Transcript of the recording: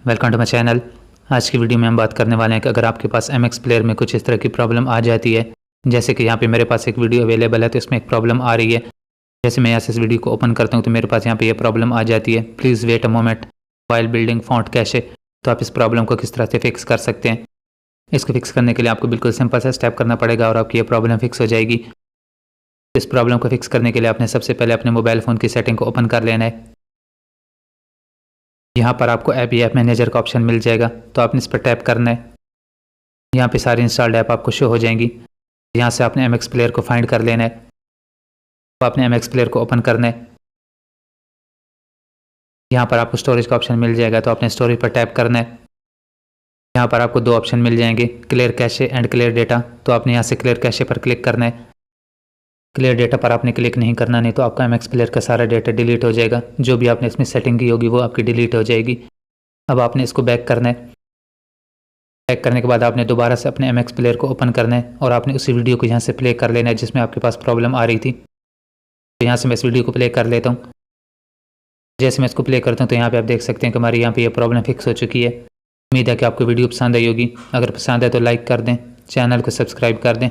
Welcome to my channel. आज की video में हम बात करने वाले हैं कि अगर आपके पास MX प्लेयर में कुछ इस तरह की प्रॉब्लम आ जाती है, जैसे कि यहाँ पे मेरे पास एक वीडियो अवेलेबल है तो इसमें एक प्रॉब्लम आ रही है। जैसे मैं यहाँ से इस वीडियो को ओपन करता हूँ तो मेरे पास यहाँ पे ये प्रॉब्लम आ जाती है, please wait a moment while building font cache. तो आप इस प्रॉब्लम को किस तरह से फिक्स कर सकते हैं। इसको फिक्स करने के लिए आपको बिल्कुल सिंपल सा स्टेप करना पड़ेगा और आपकी ये प्रॉब्लम फिक्स हो जाएगी। इस प्रॉब्लम को फिक्स करने के लिए आपने सबसे पहले अपने मोबाइल फ़ोन की सेटिंग को ओपन कर लेना है। यहाँ पर आपको ऐप मैनेजर का ऑप्शन मिल जाएगा, तो आपने इस पर टैप करना है। यहाँ पे सारी इंस्टॉल्ड ऐप आपको शो हो जाएंगी। यहाँ से आपने MX प्लेयर को फाइंड कर लेना है, तो आपने MX प्लेयर को ओपन करना है। यहाँ पर आपको स्टोरेज का ऑप्शन मिल जाएगा, तो आपने स्टोरेज पर टैप करना है। यहाँ पर आपको दो ऑप्शन मिल जाएंगे, clear cache and clear data. तो आपने यहाँ से क्लियर कैशे पर क्लिक करना है। क्लियर डेटा पर आपने क्लिक नहीं करना, नहीं तो आपका MX प्लेयर का सारा डेटा डिलीट हो जाएगा। जो भी आपने इसमें सेटिंग की होगी वो आपकी डिलीट हो जाएगी। अब आपने इसको बैक करना है। बैक करने के बाद आपने दोबारा से अपने MX प्लेयर को ओपन करना है और आपने उसी वीडियो को यहाँ से प्ले कर लेना है जिसमें आपके पास प्रॉब्लम आ रही थी। तो यहाँ से मैं इस वीडियो को प्ले कर लेता हूँ। जैसे मैं इसको प्ले करता हूँ तो यहाँ पे आप देख सकते हैं कि हमारी यहाँ पे ये प्रॉब्लम फिक्स हो चुकी है। उम्मीद है कि आपको वीडियो पसंद आई होगी। अगर पसंद है तो लाइक कर दें, चैनल को सब्सक्राइब कर दें।